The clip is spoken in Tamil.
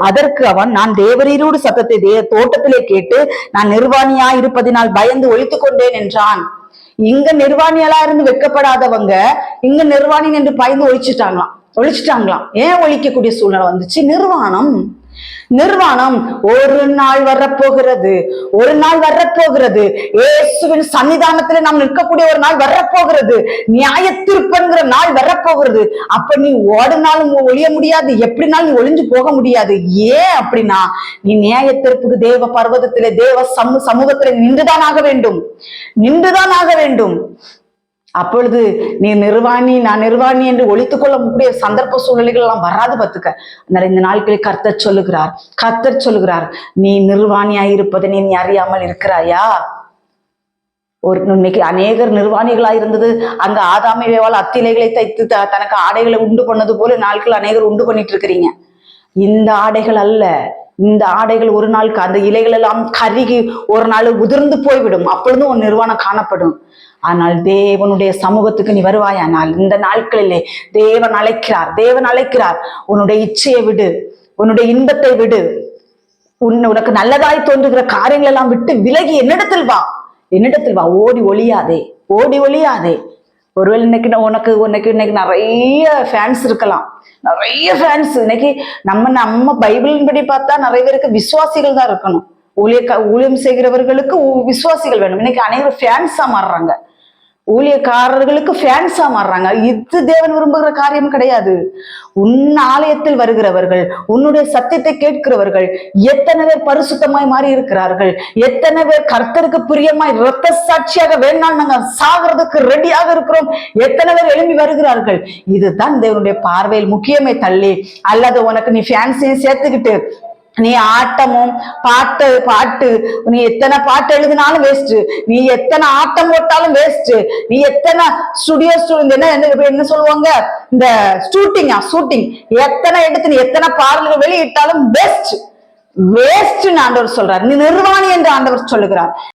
அதற்கு அவன், நான் தேவரீரோடு சத்தத்தை தோட்டத்திலே கேட்டு நான் நிர்வாணியா இருப்பதினால் பயந்து ஒழித்துக் கொண்டேன் என்றான். இங்க நிர்வாணிகளா இருந்து வெட்கப்படாதவங்க இங்க நிர்வாணி என்று பயந்து ஒழிச்சிட்டாங்களாம். ஏன் ஒழிக்கக்கூடிய சூழ்நிலை வந்துச்சு? நிர்வாணம் ஒரு நாள் வரப்போகிறது. இயேசுவின் சன்னிதானத்துல நாம் நிற்கக்கூடிய ஒரு நாள் வரப்போகிறது. நியாயத்தீர்ப்புங்கிற நாள் வரப்போகிறது. அப்ப நீ ஓடினாலும் ஒழிய முடியாது, எப்படினாலும் நீ ஒளிஞ்சு போக முடியாது. ஏன் அப்படின்னா, நீ நியாயத்தீர்ப்புக்கு தேவ பர்வதத்திலே தேவ சமூகத்திலே நின்றுதான் ஆக வேண்டும். அப்பொழுது நீ நிர்வாணி, நான் நிர்வாணி என்று ஒழித்துக் கொள்ளக்கூடிய சந்தர்ப்ப சூழ்நிலைகள் எல்லாம் வராது. பார்த்துக்க. இந்த நாட்களில் கர்த்தர் சொல்லுகிறார், நீ நிர்வாணியாய் இருப்பதை நீ அறியாமல் இருக்கிறாயா? இன்னைக்கு அநேகர் நிர்வாணிகளா இருந்தது. அங்க ஆதாமியவால் அத்திலைகளை தைத்து தனக்கு ஆடைகளை உண்டு பண்ணது போல நாட்கள் அநேகர் உண்டு பண்ணிட்டு இருக்கிறீங்க. இந்த ஆடைகள் அல்ல. இந்த ஆடைகள் ஒரு நாள் அந்த இலைகள் எல்லாம் கருகி ஒரு நாள் உதிர்ந்து போய்விடும். அப்பொழுது ஒரு நிர்வாணம் காணப்படும். ஆனால் தேவனுடைய சமூகத்துக்கு நீ வருவாயானால் இந்த நாட்களிலே தேவன் அழைக்கிறார். உன்னுடைய இச்சையை விடு, உன்னுடைய இன்பத்தை விடு, உனக்கு நல்லதாய் தோன்றுகிற காரியங்கள் எல்லாம் விட்டு விலகி என்னிடத்தில் வா. ஓடி ஒளியாதே. ஒருவேளை இன்னைக்கு நிறைய ஃபேன்ஸ் இருக்கலாம். இன்னைக்கு நம்ம பைபிளின் படி பார்த்தா நிறைய பேருக்கு விசுவாசிகள் தான் இருக்கணும். ஊழியம் செய்கிறவர்களுக்கு விசுவாசிகள் வேணும். இன்னைக்கு அனைவரும் ஃபேன்ஸா மாறுறாங்க. ஊழியக்காரர்களுக்கு ஃபேன்ஸா மாறுறாங்க. இது தேவன் விரும்புகிற காரியம் கிடையாது. உன் ஆலயத்தில் வருகிறவர்கள், உன்னுடைய சத்தியத்தை கேட்கிறவர்கள் எத்தனை பேர் பரிசுத்தமாய் மாறி இருக்கிறார்கள்? எத்தனை பேர் கர்த்தருக்கு பிரியமாய் இரத்த சாட்சியாக வேணால் நாங்க சாகிறதுக்கு ரெடியாக இருக்கிறோம்? எத்தனை பேர் எழும்பி வருகிறார்கள்? இதுதான் தேவனுடைய பார்வையில் முக்கியமே தள்ளி, அல்லது உனக்கு நீ ஃபேன்ஸையும் சேர்த்துக்கிட்டு நீ ஆட்டமும் பாட்டு நீ எத்தனை பாட்டு எழுதினாலும் வேஸ்ட், நீ எத்தனை ஆட்டம் போட்டாலும் வேஸ்ட், நீ எத்தனை ஸ்டுடியோ என்ன சொல்லுவாங்க, இந்த ஷூட்டிங் எத்தனை எடுத்து நீ எத்தனை பாடல்கள் வெளியிட்டாலும் வேஸ்ட் ஆண்டவர் சொல்றார். நீ நிர்வாணி என்று ஆண்டவர் சொல்லுகிறார்.